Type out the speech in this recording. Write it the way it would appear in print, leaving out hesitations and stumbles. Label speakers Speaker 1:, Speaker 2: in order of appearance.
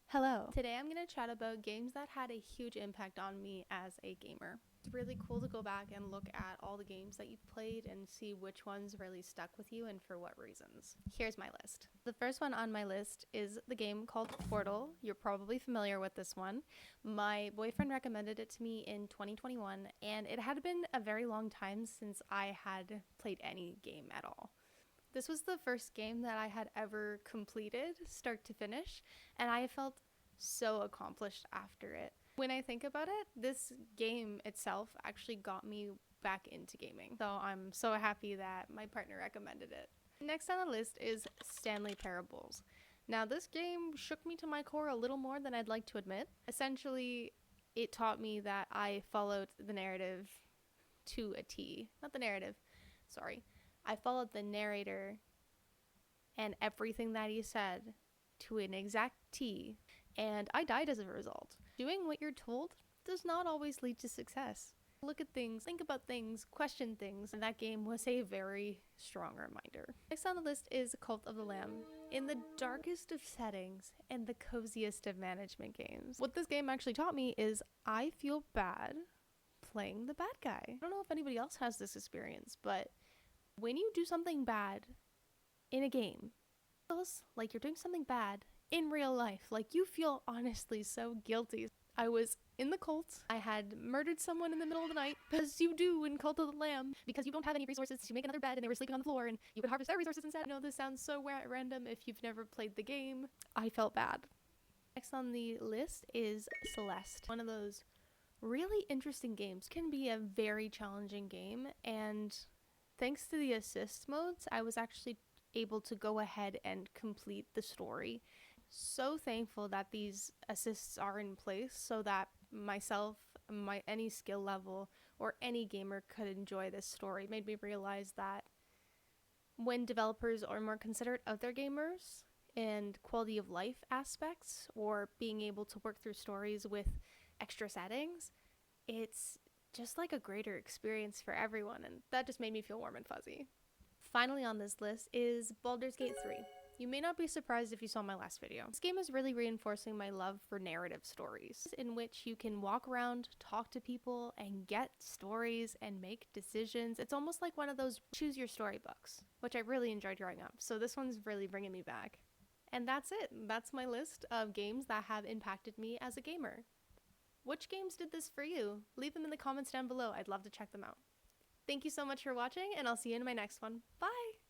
Speaker 1: Hello. Today I'm going to chat about games that had a huge impact on me as a gamer. It's really cool to go back and look at all the games that you've played and see which ones really stuck with you and for what reasons. Here's my list. The first one on my list is the game called Portal. You're probably familiar with this one. My boyfriend recommended it to me in 2021, and it had been a very long time since I had played any game at all. This was the first game that I had ever completed, start to finish, and I felt so accomplished after it. When I think about it, this game itself actually got me back into gaming, so I'm so happy that my partner recommended it. Next on the list is Stanley Parables. Now, this game shook me to my core a little more than I'd like to admit. Essentially, it taught me that I followed the narrative to a T. Not the narrative, sorry. I followed the narrator and everything that he said to an exact T, and I died as a result. Doing what you're told does not always lead to success. Look at things, think about things, question things, and that game was a very strong reminder. Next on the list is Cult of the Lamb. In the darkest of settings and the coziest of management games. What this game actually taught me is I feel bad playing the bad guy. I don't know if anybody else has this experience, but when you do something bad in a game, it feels like you're doing something bad in real life. Like, you feel honestly so guilty. I was in the cult. I had murdered someone in the middle of the night, as you do in Cult of the Lamb, because you don't have any resources to make another bed and they were sleeping on the floor and you could harvest their resources instead. I know this sounds so random if you've never played the game. I felt bad. Next on the list is Celeste. One of those really interesting games. Can be a very challenging game, and thanks to the assist modes, I was actually able to go ahead and complete the story. So thankful that these assists are in place so that myself, any skill level, or any gamer could enjoy this story. It made me realize that when developers are more considerate of their gamers and quality of life aspects, or being able to work through stories with extra settings, it's just like a greater experience for everyone, and that just made me feel warm and fuzzy. Finally on this list is Baldur's Gate 3. You may not be surprised if you saw my last video. This game is really reinforcing my love for narrative stories, in which you can walk around, talk to people, and get stories and make decisions. It's almost like one of those choose your story books, which I really enjoyed growing up, so this one's really bringing me back. And that's it. That's my list of games that have impacted me as a gamer. Which games did this for you? Leave them in the comments down below. I'd love to check them out. Thank you so much for watching, and I'll see you in my next one. Bye!